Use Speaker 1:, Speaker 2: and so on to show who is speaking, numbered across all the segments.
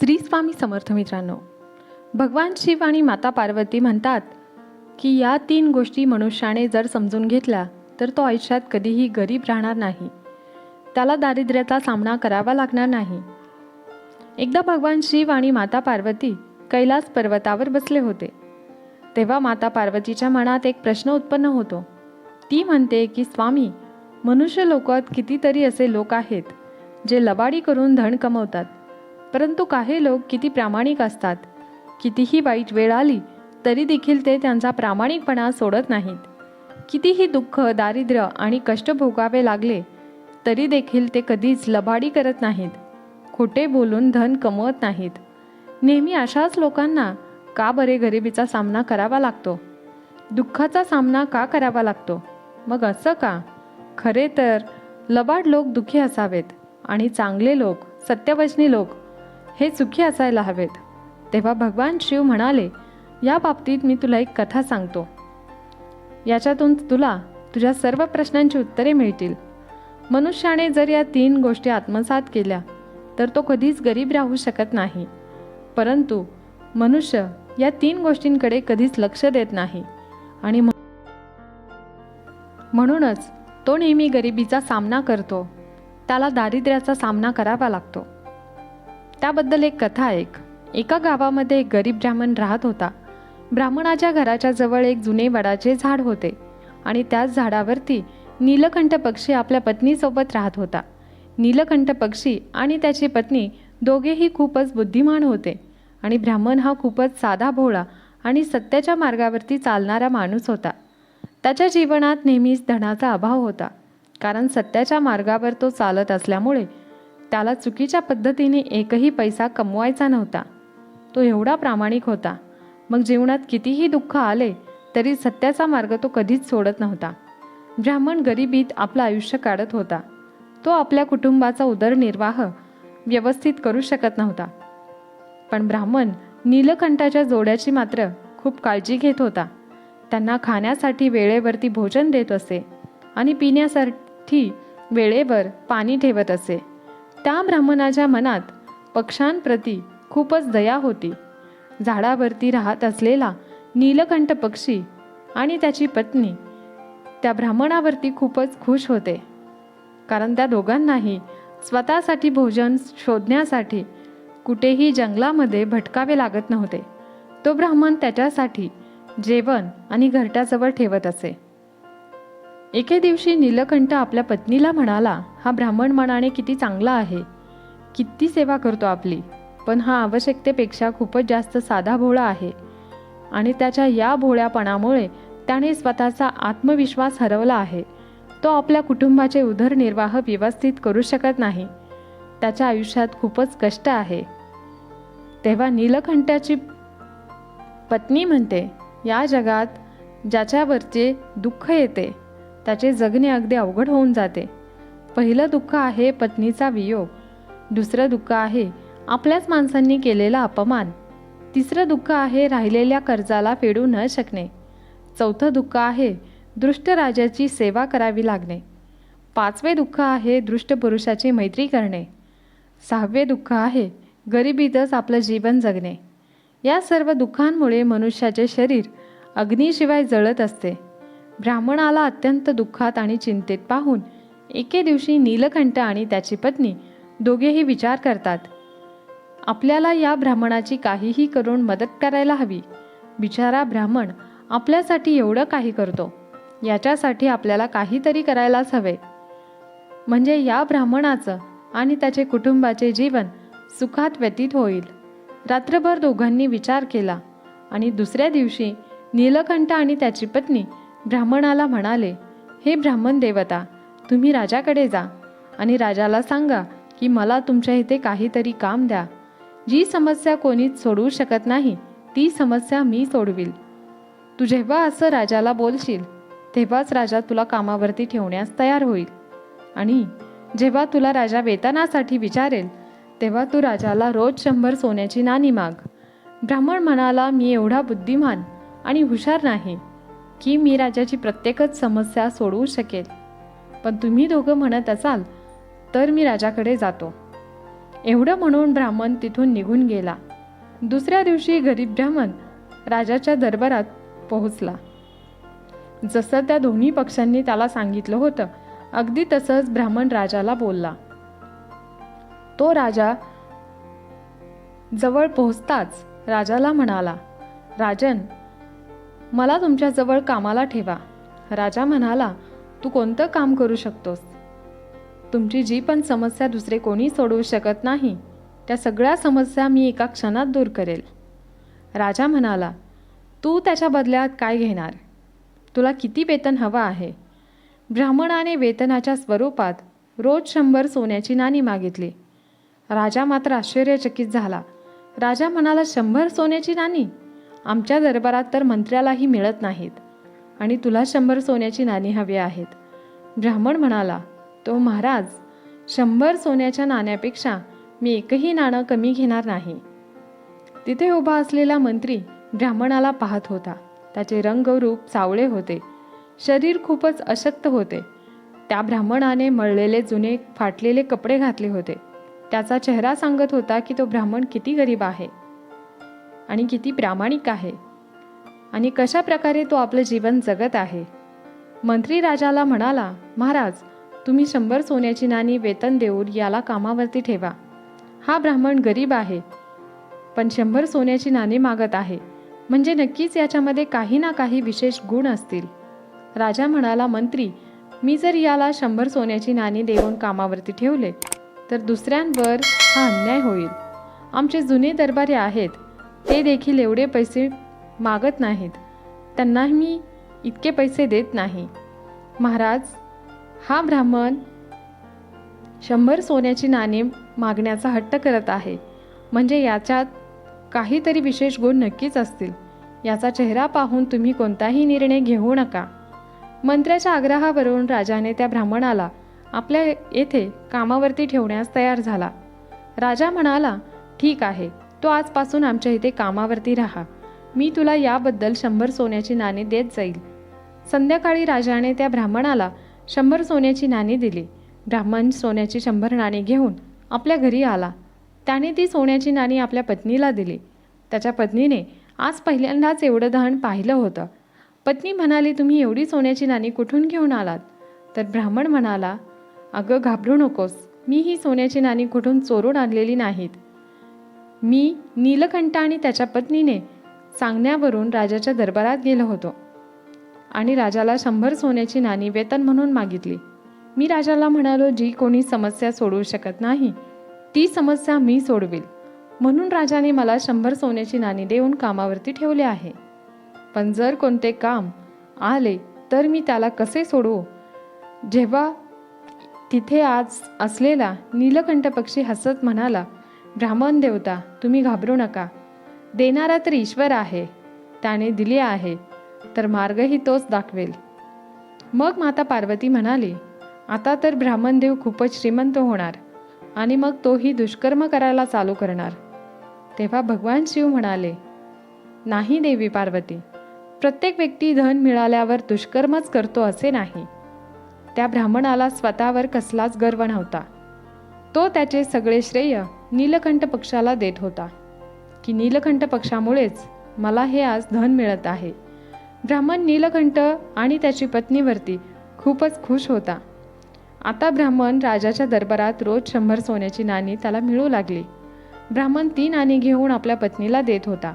Speaker 1: श्री स्वामी समर्थ मित्रांनो, भगवान शिव आणि माता पार्वती म्हणतात की या 3 गोष्टी मनुष्याने जर समजून घेतल्या तर तो आयुष्यात कधीही गरीब राहणार नाही, त्याला दारिद्र्याचा सामना करावा लागणार नाही. एकदा भगवान शिव आणि माता पार्वती कैलास पर्वतावर बसले होते. तेव्हा माता पार्वतीच्या मनात एक प्रश्न उत्पन्न होतो. ती म्हणते की स्वामी, मनुष्य लोकात कितीतरी असे लोक आहेत जे लबाडी करून धन कमवतात, परंतु काही लोक किती प्रामाणिक असतात. कितीही वाईट वेळ आली तरी देखील ते त्यांचा प्रामाणिकपणा सोडत नाहीत. कितीही दुःख, दारिद्र्य आणि कष्ट भोगावे लागले तरी देखील ते कधीच लबाडी करत नाहीत, खोटे बोलून धन कमवत नाहीत. नेहमी अशाच लोकांना का बरे गरिबीचा सामना करावा लागतो, दुःखाचा सामना का करावा लागतो? मग असं का? खरे तर लबाड लोक दुःखी असावेत आणि चांगले लोक, सत्यवचनी लोक हे सुखी असायला हवेत. तेव्हा भगवान शिव म्हणाले, या बाबतीत मी तुला एक कथा सांगतो. याच्यातून तुला तुझ्या सर्व प्रश्नांची उत्तरे मिळतील. मनुष्याने जर या 3 गोष्टी आत्मसात केल्या तर तो कधीच गरीब राहू शकत नाही. परंतु मनुष्य या 3 गोष्टींकडे कधीच लक्ष देत नाही आणि म्हणूनच तो नेहमी गरिबीचा सामना करतो, त्याला दारिद्र्याचा सामना करावा लागतो. त्याबद्दल एक कथा ऐक. एका गावामध्ये एक गरीब ब्राह्मण राहत होता. ब्राह्मणाच्या घराच्या जवळ एक जुने वडाचे झाड होते आणि त्याच झाडावरती नीलकंठ पक्षी आपल्या पत्नीसोबत राहत होता. नीलकंठ पक्षी आणि त्याची पत्नी दोघेही खूपच बुद्धिमान होते आणि ब्राह्मण हा खूपच साधा भोळा आणि सत्याच्या मार्गावरती चालणारा माणूस होता. त्याच्या जीवनात नेहमीच धनाचा अभाव होता, कारण सत्याच्या मार्गावर तो चालत असल्यामुळे त्याला चुकीच्या पद्धतीने एकही पैसा कमवायचा नव्हता. तो एवढा प्रामाणिक होता. मग जीवनात कितीही दुःख आले तरी सत्याचा मार्ग तो कधीच सोडत नव्हता. ब्राह्मण गरिबीत आपलं आयुष्य काढत होता. तो आपल्या कुटुंबाचा उदरनिर्वाह व्यवस्थित करू शकत नव्हता. पण ब्राह्मण नीलकंठाच्या जोड्याची मात्र खूप काळजी घेत होता. त्यांना खाण्यासाठी वेळेवरती भोजन देत असे आणि पिण्यासाठी वेळेवर पाणी ठेवत असे. त्या ब्राह्मणाच्या मनात पक्ष्यांप्रती खूपच दया होती. झाडावरती राहत असलेला नीलकंठ पक्षी आणि त्याची पत्नी त्या ब्राह्मणावरती खूपच खुश होते, कारण त्या दोघांनाही स्वतःसाठी भोजन शोधण्यासाठी कुठेही जंगलामध्ये भटकावे लागत नव्हते. तो ब्राह्मण त्याच्यासाठी जेवण आणि घरट्याजवळ ठेवत असे. एके दिवशी नीलकंठ आपल्या पत्नीला म्हणाला, हा ब्राह्मण मनाने किती चांगला आहे, किती सेवा करतो आपली, पण हा आवश्यकतेपेक्षा खूपच जास्त साधा भोळा आहे आणि त्याच्या या भोळ्यापणामुळे त्याने स्वतःचा आत्मविश्वास हरवला आहे. तो आपल्या कुटुंबाचे उदरनिर्वाह व्यवस्थित करू शकत नाही. त्याच्या आयुष्यात खूपच कष्ट आहे. तेव्हा नीलकंठाची पत्नी म्हणते, या जगात ज्याच्यावरचे दुःख येते त्याचे जगणे अगदी अवघड होऊन जाते. पहिलं दुःख आहे पत्नीचा वियोग, दुसरं दुःख आहे आपल्याच माणसांनी केलेला अपमान, तिसरं दुःख आहे राहिलेल्या कर्जाला फेडू न शकणे, चौथं दुःख आहे दृष्ट राजाची सेवा करावी लागणे, 5वे दुःख आहे दृष्ट पुरुषाची मैत्री करणे, 6वे दुःख आहे गरिबीतच आपलं जीवन जगणे. या सर्व दुःखांमुळे मनुष्याचे शरीर अग्नीशिवाय जळत असते. ब्राह्मणाला अत्यंत दुःखात आणि चिंतेत पाहून एके दिवशी नीलकंठ आणि त्याची पत्नी दोघेही विचार करतात, आपल्याला या ब्राह्मणाची काहीही करून मदत करायला हवी. बिचारा ब्राह्मण आपल्यासाठी एवढं काही करतो, याच्यासाठी आपल्याला काहीतरी करायलाच हवे, म्हणजे या ब्राह्मणाचं आणि त्याचे कुटुंबाचे जीवन सुखात व्यतीत होईल. रात्रभर दोघांनी विचार केला आणि दुसऱ्या दिवशी नीलकंठ आणि त्याची पत्नी ब्राह्मणाला म्हणाले, हे ब्राह्मण देवता, तुम्ही राजाकडे जा आणि राजाला सांगा की मला तुमच्या इथे काहीतरी काम द्या. जी समस्या कोणीच सोडवू शकत नाही ती समस्या मी सोडविल. तू जेव्हा असं राजाला बोलशील तेव्हाच राजा तुला कामावरती ठेवण्यास तयार होईल आणि जेव्हा तुला राजा वेतनासाठी विचारेल तेव्हा तू राजाला रोज 100 सोन्याची नाणी माग. ब्राह्मण म्हणाला, मी एवढा बुद्धिमान आणि हुशार नाही की मी राजाची प्रत्येकच समस्या सोडवू शकेल, पण तुम्ही दोघं म्हणत असाल तर मी राजाकडे जातो. एवढं म्हणून ब्राह्मण तिथून निघून गेला. दुसऱ्या दिवशी गरीब ब्राह्मण राजाच्या दरबारात पोहोचला. जसं त्या दोन्ही पक्षांनी त्याला सांगितलं होतं अगदी तसंच ब्राह्मण राजाला बोलला. तो राजा जवळ पोहोचताच राजाला म्हणाला, राजन, मला तुमच्याजवळ कामाला ठेवा. राजा म्हणाला, तू कोणतं काम करू शकतोस? तुमची जी पण समस्या दुसरे कोणी सोडवू शकत नाही त्या सगळ्या समस्या मी एका क्षणात दूर करेल. राजा म्हणाला, तू त्याच्या बदल्यात काय घेणार? तुला किती वेतन हवं आहे? ब्राह्मणाने वेतनाच्या स्वरूपात रोज 100 सोन्याची नाणी मागितली. राजा मात्र आश्चर्यचकित झाला. राजा म्हणाला, 100 सोन्याची नाणी? आमच्या दरबारात तर मंत्र्यालाही मिळत नाहीत आणि तुला 100 सोन्याची नाणी हवी आहेत. ब्राह्मण म्हणाला, तो महाराज, 100 सोन्याच्या नाण्यापेक्षा मी एकही नाणं कमी घेणार नाही. तिथे उभा असलेला मंत्री ब्राह्मणाला पाहत होता. त्याचे रंग रूप सावळे होते, शरीर खूपच अशक्त होते. त्या ब्राह्मणाने मळलेले जुने फाटलेले कपडे घातले होते. त्याचा चेहरा सांगत होता की तो ब्राह्मण किती गरीब आहे आणि किती प्रामाणिक आहे आणि कशा प्रकारे तो आपलं जीवन जगत आहे. मंत्री राजाला म्हणाला, महाराज, तुम्ही 100 सोन्याची नाणी वेतन देऊन याला कामावरती ठेवा. हा ब्राह्मण गरीब आहे पण 100 सोन्याची नाणी मागत आहे, म्हणजे नक्कीच याच्यामध्ये काही ना काही विशेष गुण असतील. राजा म्हणाला, मंत्री, मी जर याला 100 सोन्याची नाणी देऊन कामावरती ठेवले तर दुसऱ्यांवर हा अन्याय होईल. आमचे जुने दरबारी आहेत, ते देखील एवढे पैसे मागत नाहीत. त्यांना मी इतके पैसे देत नाही. महाराज, हा ब्राह्मण 100 सोन्याची नाणी मागण्याचा हट्ट करत आहे, म्हणजे याच्यात काहीतरी विशेष गुण नक्कीच असतील. याचा चेहरा पाहून तुम्ही कोणताही निर्णय घेऊ नका. मंत्र्याच्या आग्रहावरून राजाने त्या ब्राह्मणाला आपल्या येथे कामावरती ठेवण्यास तयार झाला. राजा म्हणाला, ठीक आहे, तो आजपासून आमच्या इथे कामावरती राहा. मी तुला याबद्दल 100 सोन्याची नाणी देत जाईल. संध्याकाळी राजाने त्या ब्राह्मणाला 100 सोन्याची नाणी दिली. ब्राह्मण सोन्याची 100 नाणी घेऊन आपल्या घरी आला. त्याने ती सोन्याची नाणी आपल्या पत्नीला दिली. त्याच्या पत्नीने आज पहिल्यांदाच एवढं धन पाहिलं होतं. पत्नी म्हणाली, तुम्ही एवढी सोन्याची नाणी कुठून घेऊन आलात? तर ब्राह्मण म्हणाला, अगं घाबरू नकोस, मी ही सोन्याची नाणी कुठून चोरून आणलेली नाहीत. मी नीलकंठ आणि त्याच्या पत्नीने सांगण्यावरून राजाच्या दरबारात गेलो होतो आणि राजाला 100 सोन्याची नाणी वेतन म्हणून मागितली. मी राजाला म्हणालो, जी कोणी समस्या सोडवू शकत नाही ती समस्या मी सोडवेल, म्हणून राजाने मला 100 सोन्याची नाणी देऊन कामावरती ठेवले आहे. पण जर कोणते काम आले तर मी त्याला कसे सोडवू? जेव्हा तिथे आज असलेला नीलकंठ पक्षी हसत म्हणाला, ब्राह्मण देवता, तुम्ही घाबरू नका. देणारा तर ईश्वर आहे, त्याने दिले आहे तर मार्गही तोच दाखवेल. मग माता पार्वती म्हणाली, आता तर ब्राह्मण देव खूपच श्रीमंत होणार आणि मग तोही दुष्कर्म करायला चालू करणार. तेव्हा भगवान शिव म्हणाले, नाही देवी पार्वती, प्रत्येक व्यक्ती धन मिळाल्यावर दुष्कर्मच करतो असे नाही. त्या ब्राह्मणाला स्वतःवर कसलाच गर्व नव्हता. तो त्याचे सगळे श्रेय नीलकंठ पक्षाला देत होता की नीलकंठ पक्षामुळेच मला हे आज धन मिळत आहे. ब्राह्मण नीलकंठ आणि त्याची पत्नीवरती खूपच खुश होता. आता ब्राह्मण राजाच्या दरबारात रोज 100 सोन्याची नाणी त्याला मिळू लागली. ब्राह्मण ती नाणी घेऊन आपल्या पत्नीला देत होता.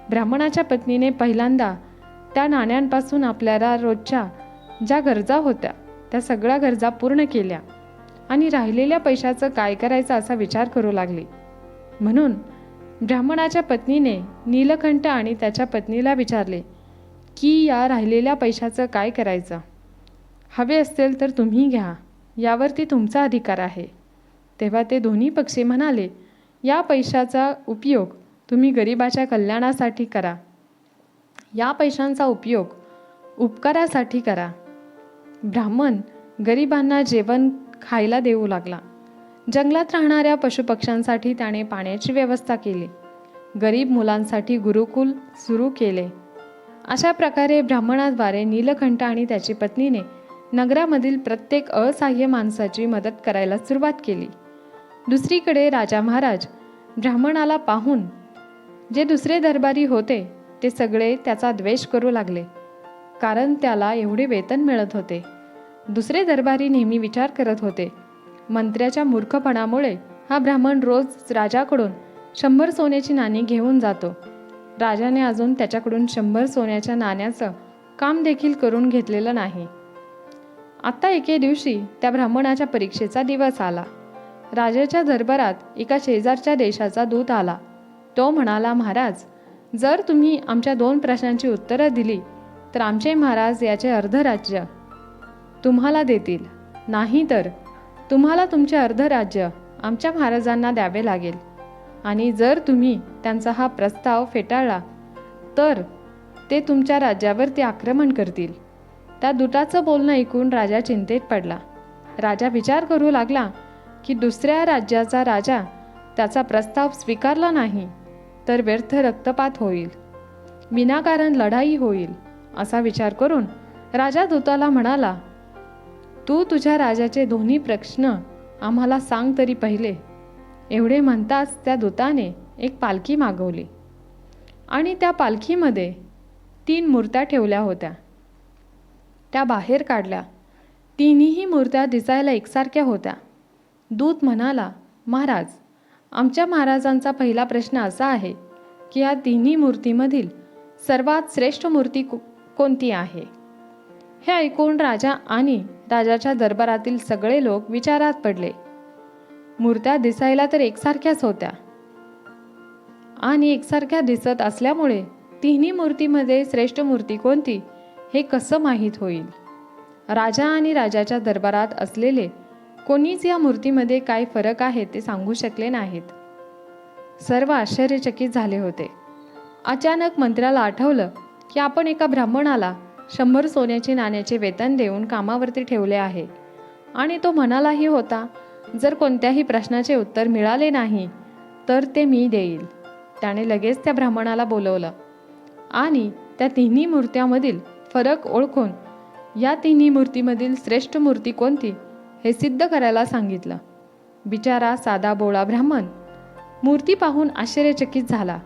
Speaker 1: ब्राह्मणाच्या पत्नीने पहिल्यांदा त्या नाण्यांपासून आपल्याला रोजच्या ज्या गरजा होत्या त्या सगळ्या गरजा पूर्ण केल्या आणि राहिलेल्या पैशाचं काय करायचं असा विचार करू लागली. म्हणून ब्राह्मणाच्या पत्नीने नीलकंठ आणि त्याच्या पत्नीला विचारले की या राहिलेल्या पैशाचं काय करायचं? हवे असतील तर तुम्ही घ्या, यावरती तुमचा अधिकार आहे. तेव्हा ते दोन्ही पक्षी म्हणाले, या पैशाचा उपयोग तुम्ही गरिबाच्या कल्याणासाठी करा. या पैशांचा उपयोग उपकारासाठी करा. ब्राह्मण गरिबांना जेवण खायला देऊ लागला. जंगलात राहणाऱ्या पशुपक्ष्यांसाठी त्याने पाण्याची व्यवस्था केली. गरीब मुलांसाठी गुरुकुल सुरू केले. अशा प्रकारे ब्राह्मणाद्वारे नीलकंठ आणि त्याची पत्नीने नगरामधील प्रत्येक असहाय्य माणसाची मदत करायला सुरुवात केली. दुसरीकडे राजा महाराज ब्राह्मणाला पाहून जे दुसरे दरबारी होते ते सगळे त्याचा द्वेष करू लागले, कारण त्याला एवढे वेतन मिळत होते. दुसरे दरबारी नेहमी विचार करत होते, मंत्र्याच्या मूर्खपणामुळे हा ब्राह्मण रोज राजाकडून 100 सोन्याची नाणी घेऊन जातो. राजाने अजून त्याच्याकडून 100 सोन्याच्या नाण्याचं काम देखील करून घेतलेलं नाही. आता एके दिवशी त्या ब्राह्मणाच्या परीक्षेचा दिवस आला. राजाच्या दरबारात एका शेजारच्या देशाचा दूत आला. तो म्हणाला, महाराज, जर तुम्ही आमच्या 2 प्रश्नांची उत्तरं दिली तर आमचे महाराज याचे अर्ध राज्य तुम्हाला देतील, नाही तर तुम्हाला तुमचे अर्ध राज्य आमच्या महाराजांना द्यावे लागेल. आणि जर तुम्ही त्यांचा हा प्रस्ताव फेटाळला तर ते तुमच्या राज्यावरती आक्रमण करतील. त्या दूताचं बोलणं ऐकून राजा चिंतेत पडला. राजा विचार करू लागला की दुसऱ्या राज्याचा राजा त्याचा प्रस्ताव स्वीकारला नाही तर व्यर्थ रक्तपात होईल, विनाकारण लढाई होईल. असा विचार करून राजा दूताला म्हणाला, तू तुझ्या राजाचे दोन्ही प्रश्न आम्हाला सांग तरी पहिले. एवढे म्हणताच त्या दूताने एक पालखी मागवली आणि त्या पालखीमध्ये 3 मूर्त्या ठेवल्या होत्या. त्या बाहेर काढल्या. तिन्ही मूर्त्या दिसायला एकसारख्या होत्या. दूत म्हणाला, महाराज, आमच्या महाराजांचा पहिला प्रश्न असा आहे की या तिन्ही मूर्तीमधील सर्वात श्रेष्ठ मूर्ती कोणती आहे? हे ऐकून राजा आणि राजाच्या दरबारातील सगळे लोक विचारात पडले. मूर्त्या दिसायला तर एकसारख्याच होत्या आणि एकसारख्या दिसत असल्यामुळे तिन्ही मूर्तीमध्ये श्रेष्ठ मूर्ती कोणती हे कसं माहीत होईल? राजा आणि राजाच्या दरबारात असलेले कोणीच या मूर्तीमध्ये काय फरक आहे ते सांगू शकले नाहीत. सर्व आश्चर्यचकित झाले होते. अचानक मंत्र्याला आठवलं की आपण एका ब्राह्मणाला 100 सोन्याची नाण्याचे वेतन देऊन कामावरती ठेवले आहे आणि तो म्हणालाही होता, जर कोणत्याही प्रश्नाचे उत्तर मिळाले नाही तर ते मी देईल. त्याने लगेच त्या ब्राह्मणाला बोलवलं आणि त्या तिन्ही मूर्त्यामधील फरक ओळखून या तिन्ही मूर्तीमधील श्रेष्ठ मूर्ती कोणती हे सिद्ध करायला सांगितलं. बिचारा साधा बोळा ब्राह्मण मूर्ती पाहून आश्चर्यचकित झाला.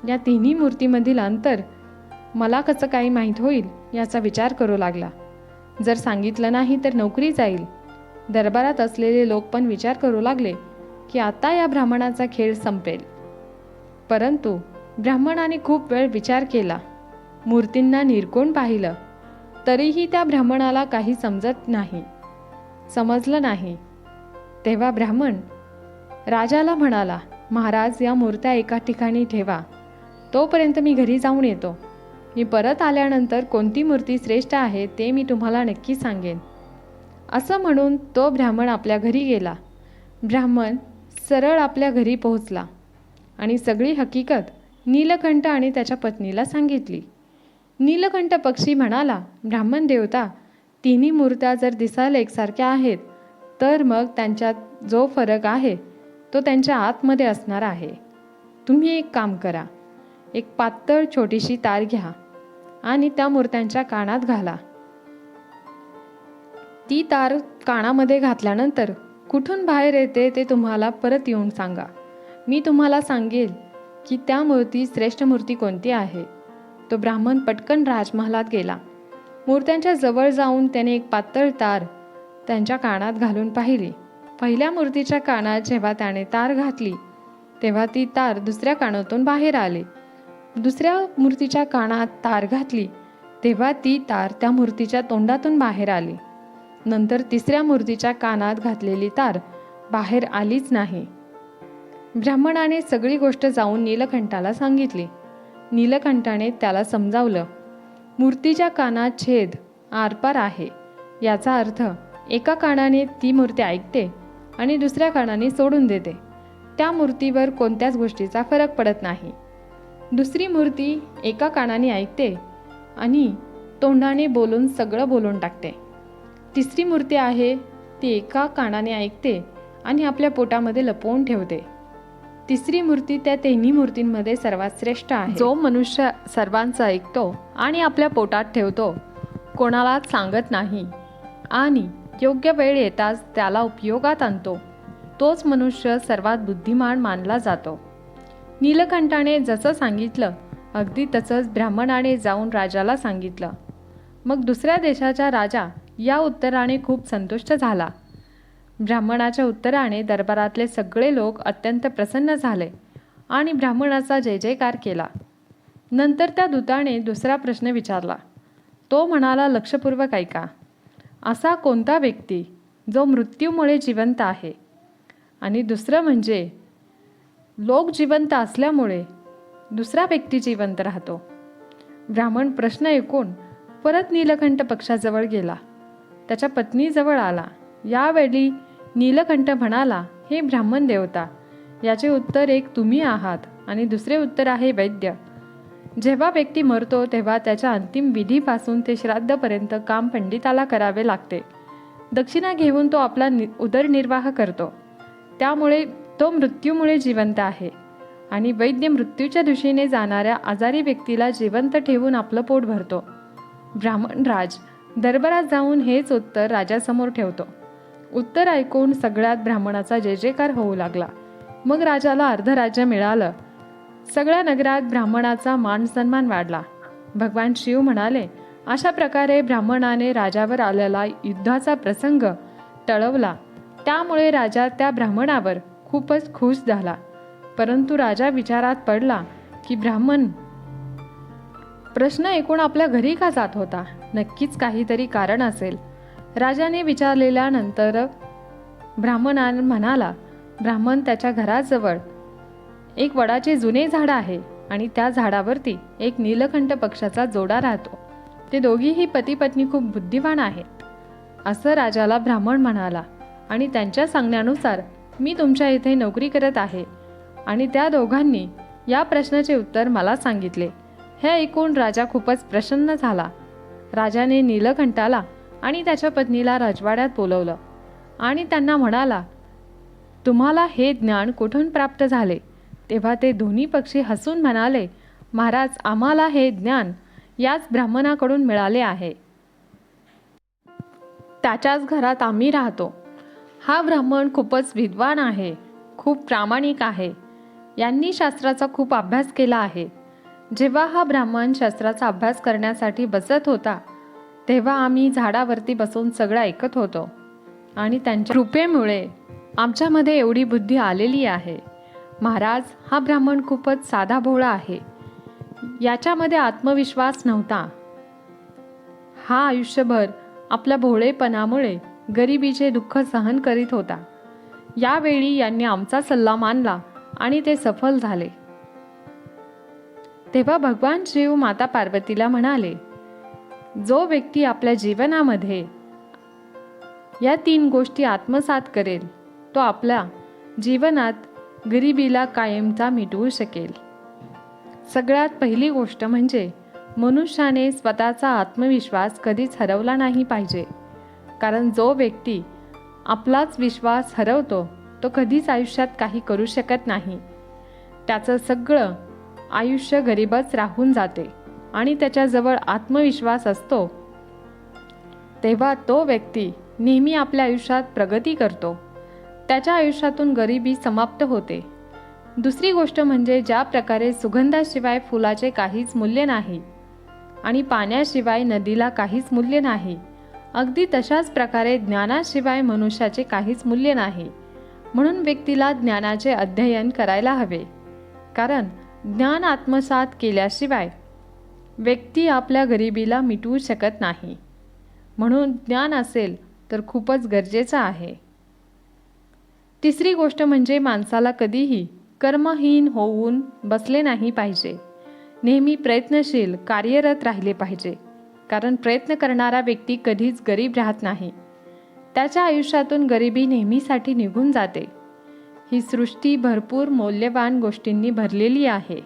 Speaker 1: या तिन्ही मूर्तीमधील अंतर मला कसं काही माहीत होईल याचा विचार करू लागला. जर सांगितलं नाही तर नोकरी जाईल. दरबारात असलेले लोक पण विचार करू लागले की आता या ब्राह्मणाचा खेळ संपेल. परंतु ब्राह्मणाने खूप वेळ विचार केला, मूर्तींना निरखून पाहिलं, तरीही त्या ब्राह्मणाला काही समजलं नाही. तेव्हा ब्राह्मण राजाला म्हणाला, महाराज, या मूर्त्या एका ठिकाणी ठेवा, तोपर्यंत मी घरी जाऊन येतो. मी परत आल्यानंतर कोणती मूर्ती श्रेष्ठ आहे ते मी तुम्हाला नक्की सांगेन. असं म्हणून तो ब्राह्मण आपल्या घरी गेला. ब्राह्मण सरळ आपल्या घरी पोहोचला आणि सगळी हकीकत नीलकंठ आणि त्याच्या पत्नीला सांगितली. नीलकंठ पक्षी म्हणाला, ब्राह्मण देवता, तिन्ही मूर्त्या जर दिसायला एकसारख्या आहेत तर मग त्यांच्यात जो फरक आहे तो त्यांच्या आतमध्ये असणार आहे. तुम्ही एक काम करा, एक पातळ छोटीशी तार घ्या आणि त्या मूर्त्यांच्या कानात घाला. ती तार कानामध्ये घातल्यानंतर कुठून बाहेर येते ते तुम्हाला परत येऊन सांगा. मी तुम्हाला सांगेल की त्या मूर्ती श्रेष्ठ मूर्ती कोणती आहे. तो ब्राह्मण पटकन राजमहालात गेला. मूर्त्यांच्या जवळ जाऊन त्याने एक पातळ तार त्यांच्या कानात घालून पाहिली. पहिल्या मूर्तीच्या कानात जेव्हा त्याने तार घातली तेव्हा ती तार दुसऱ्या कानातून बाहेर आली. दुसऱ्या मूर्तीच्या कानात तार घातली तेव्हा ती तार त्या मूर्तीच्या तोंडातून बाहेर आली. नंतर तिसऱ्या मूर्तीच्या कानात घातलेली तार बाहेर आलीच नाही. ब्राह्मणाने सगळी गोष्ट जाऊन नीलकंठाला सांगितली. नीलकंठाने त्याला समजावलं, मूर्तीच्या कानात छेद आरपार आहे. याचा अर्थ एका कानाने ती मूर्ती ऐकते आणि दुसऱ्या कानाने सोडून देते. त्या मूर्तीवर कोणत्याच गोष्टीचा फरक पडत नाही. दुसरी मूर्ती एका कानाने ऐकते आणि तोंडाने बोलून सगळं बोलून टाकते. तिसरी मूर्ती आहे ती एका कानाने ऐकते आणि आपल्या पोटामध्ये लपवून ठेवते. तिसरी मूर्ती त्या तिन्ही मूर्तींमध्ये सर्वात श्रेष्ठ आहे. जो मनुष्य सर्वांचं ऐकतो आणि आपल्या पोटात ठेवतो, कोणालाच सांगत नाही आणि योग्य वेळ येताच त्याला उपयोगात आणतो, तोच मनुष्य सर्वात बुद्धिमान मानला जातो. नीलकंठाने जसं सांगितलं अगदी तसंच ब्राह्मणाने जाऊन राजाला सांगितलं. मग दुसऱ्या देशाचा राजा या उत्तराने खूप संतुष्ट झाला. ब्राह्मणाच्या उत्तराने दरबारातले सगळे लोक अत्यंत प्रसन्न झाले आणि ब्राह्मणाचा जय जयकार केला. नंतर त्या दूताने दुसरा प्रश्न विचारला. तो म्हणाला, लक्षपूर्वक ऐका. असा कोणता व्यक्ती जो मृत्यूमुळे जिवंत आहे? आणि दुसरं म्हणजे लोक जिवंत असल्यामुळे दुसरा व्यक्ती जिवंत राहतो. ब्राह्मण प्रश्न ऐकून परत नीलकंठ पक्षाजवळ गेला. त्याच्या पत्नीजवळ आला. यावेळी नीलकंठ म्हणाला, हे ब्राह्मण देवता, याचे उत्तर एक तुम्ही आहात आणि दुसरे उत्तर आहे वैद्य. जेव्हा व्यक्ती मरतो तेव्हा त्याच्या अंतिम विधीपासून ते श्राद्धपर्यंत काम पंडिताला करावे लागते. दक्षिणा घेऊन तो आपला उदरनिर्वाह करतो. त्यामुळे तो मृत्यूमुळे जिवंत आहे. आणि वैद्य मृत्यूच्या दिशेने जाणाऱ्या आजारी व्यक्तीला जिवंत ठेवून आपलं पोट भरतो. ब्राह्मण राज दरबारात जाऊन हेच उत्तर राजासमोर ठेवतो. उत्तर ऐकून सगळ्यात ब्राह्मणाचा जय जयकार होऊ लागला. मग राजाला अर्धराज्य मिळालं. सगळ्या नगरात ब्राह्मणाचा मान सन्मान वाढला. भगवान शिव म्हणाले, अशा प्रकारे ब्राह्मणाने राजावर आलेला युद्धाचा प्रसंग टळवला. त्यामुळे राजा त्या ब्राह्मणावर खूपच खुश झाला. परंतु राजा विचारात पडला की ब्राह्मण प्रश्न ऐकून आपल्या घरी का जात होता? नक्कीच काहीतरी कारण असेल. राजाने विचारलेल्यानंतर ब्राह्मणाने म्हणाला, ब्राह्मण, त्याच्या घराजवळ एक वडाचे जुने झाड आहे आणि त्या झाडावरती एक नीलकंठ पक्षाचा जोडा राहतो. ते दोघीही पती पत्नी खूप बुद्धिवान आहेत, असं राजाला ब्राह्मण म्हणाला. आणि त्यांच्या सांगण्यानुसार मी तुमच्या इथे नोकरी करत आहे आणि त्या दोघांनी या प्रश्नाचे उत्तर मला सांगितले. हे ऐकून राजा खूपच प्रसन्न झाला. राजाने नीलकंठाला आणि त्याच्या पत्नीला राजवाड्यात बोलवलं आणि त्यांना म्हणाला, तुम्हाला हे ज्ञान कुठून प्राप्त झाले? तेव्हा ते दोन्ही पक्षी हसून म्हणाले, महाराज, आम्हाला हे ज्ञान याच ब्राह्मणाकडून मिळाले आहे. त्याच्याच घरात आम्ही राहतो. हा ब्राह्मण खूपच विद्वान आहे, खूप प्रामाणिक आहे. यांनी शास्त्राचा खूप अभ्यास केला आहे. जेव्हा हा ब्राह्मण शास्त्राचा अभ्यास करण्यासाठी बसत होता तेव्हा आम्ही झाडावरती बसून सगळं ऐकत होतो आणि त्यांच्या कृपेमुळे आमच्यामध्ये एवढी बुद्धी आलेली आहे. महाराज, हा ब्राह्मण खूपच साधा भोळा आहे. याच्यामध्ये आत्मविश्वास नव्हता. हा आयुष्यभर आपल्या भोळेपणामुळे गरिबीचे दुःख सहन करीत होता. यावेळी यांनी आमचा सल्ला मानला आणि ते सफल झाले. तेव्हा भगवान शिव माता पार्वतीला म्हणाले, जो व्यक्ती आपल्या जीवनामध्ये या 3 गोष्टी आत्मसात करेल तो आपल्या जीवनात गरिबीला कायमचा मिटवू शकेल. सगळ्यात पहिली गोष्ट म्हणजे मनुष्याने स्वतःचा आत्मविश्वास कधीच हरवला नाही पाहिजे. कारण जो व्यक्ती आपलाच विश्वास हरवतो तो कधीच आयुष्यात काही करू शकत नाही. त्याचं सगळं आयुष्य गरिबच राहून जाते आणि त्याच्याजवळ आत्मविश्वास असतो तेव्हा तो व्यक्ती नेहमी आपल्या आयुष्यात प्रगती करतो. त्याच्या आयुष्यातून गरिबी समाप्त होते. दुसरी गोष्ट म्हणजे ज्या प्रकारे सुगंधाशिवाय फुलाचे काहीच मूल्य नाही आणि पाण्याशिवाय नदीला काहीच मूल्य नाही, अगदी तशाच प्रकारे ज्ञानाशिवाय मनुष्याचे काहीच मूल्य नाही. म्हणून व्यक्तीला ज्ञानाचे अध्ययन करायला हवे. कारण ज्ञान आत्मसात केल्याशिवाय व्यक्ती आपल्या गरिबीला मिटवू शकत नाही. म्हणून ज्ञान असेल तर खूपच गरजेचं आहे. तिसरी गोष्ट म्हणजे माणसाला कधीही कर्महीन होऊन बसले नाही पाहिजे. नेहमी प्रयत्नशील कार्यरत राहिले पाहिजे. कारण प्रयत्न करणारा व्यक्ती कधीच गरीब राहत नाही. त्याच्या आयुष्यातून गरिबी नेहमीसाठी निघून जाते. ही सृष्टी भरपूर मौल्यवान गोष्टींनी भरलेली आहे.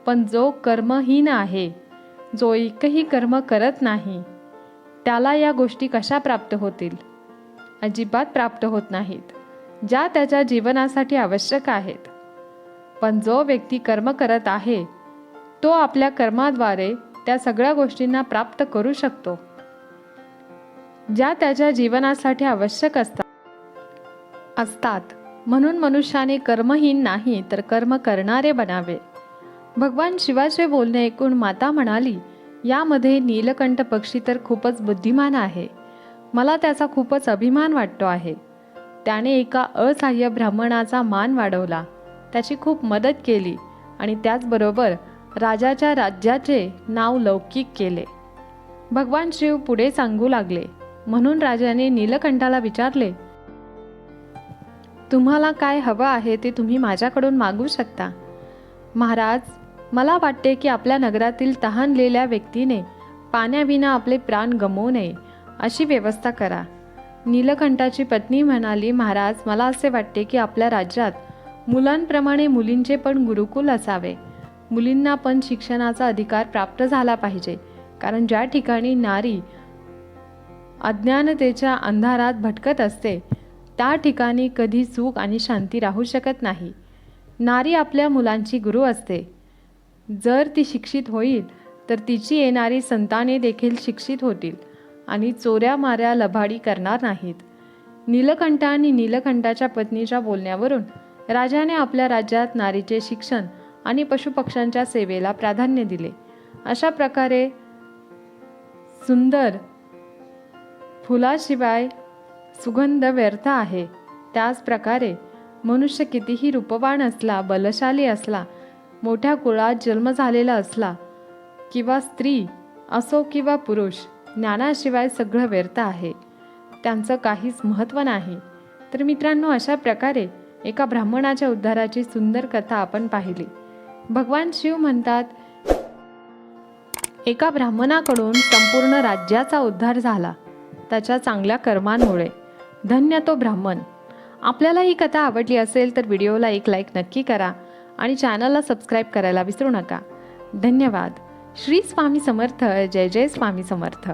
Speaker 1: पण जो कर्महीन आहे, जो एकही कर्म करत नाही, त्याला या गोष्टी कशा प्राप्त होतील? अजिबात प्राप्त होत नाहीत, ज्या त्याच्या जीवनासाठी आवश्यक आहेत. पण जो व्यक्ती कर्म करत आहे तो आपल्या कर्माद्वारे त्या सगळ्या गोष्टींना प्राप्त करू शकतो ज्या त्याच्या जीवनासाठी आवश्यक असतात. असतात, म्हणून मनुष्याने कर्महीन नाही तर कर्म करणारे बनावे. भगवान शिवाचे बोलणे ऐकून माता म्हणाली, यामध्ये नीलकंठ पक्षी तर खूपच बुद्धिमान आहे. मला त्याचा खूपच अभिमान वाटतो आहे. त्याने एका असहाय्य ब्राह्मणाचा मान वाढवला, त्याची खूप मदत केली आणि त्याचबरोबर राजाच्या राज्याचे नाव लौकिक केले. भगवान शिव पुढे सांगू लागले, म्हणून राजाने नीलकंठाला विचारले, तुम्हाला काय हवं आहे ते तुम्ही माझ्याकडून मागू शकता. महाराज, मला वाटते की आपल्या नगरातील तहानलेल्या व्यक्तीने पाण्याविना आपले प्राण गमवू नये अशी व्यवस्था करा. नीलकंठाची पत्नी म्हणाली, महाराज, मला असे वाटते की आपल्या राज्यात मुलांप्रमाणे मुलींचे पण गुरुकुल असावे. मुलींना पण शिक्षणाचा अधिकार प्राप्त झाला पाहिजे, कारण ज्या ठिकाणी नारी अज्ञानतेच्या अंधारात भटकत असते त्या ठिकाणी कधी सुख आणि शांती राहू शकत नाही. नारी आपल्या मुलांची गुरु असते. जर ती शिक्षित होईल तर तिची येणारी संताने देखील शिक्षित होतील आणि चोऱ्या माऱ्या लबाडी करणार नाहीत. नीलकंठ आणि नीलकंठाच्या पत्नीच्या बोलण्यावरून राजाने आपल्या राज्यात नारीचे शिक्षण आणि पशुपक्ष्यांच्या सेवेला प्राधान्य दिले. अशा प्रकारे सुंदर फुलाशिवाय सुगंध व्यर्थ आहे. त्याच प्रकारे मनुष्य कितीही रूपवान असला, बलशाली असला, मोठ्या कुळात जन्म झालेला असला किंवा स्त्री असो किंवा पुरुष, ज्ञानाशिवाय सगळं व्यर्थ आहे. त्यांचं काहीच महत्त्व नाही. तर मित्रांनो, अशा प्रकारे एका ब्राह्मणाच्या उद्धाराची सुंदर कथा आपण पाहिली. भगवान शिव म्हणतात, एका ब्राह्मणाकडून संपूर्ण राज्याचा उद्धार झाला त्याच्या चांगल्या कर्मांमुळे. धन्य तो ब्राह्मण. आपल्याला ही कथा आवडली असेल तर व्हिडिओला एक लाईक नक्की करा आणि चॅनलला सबस्क्राईब करायला विसरू नका. धन्यवाद. श्री स्वामी समर्थ. जय जय स्वामी समर्थ.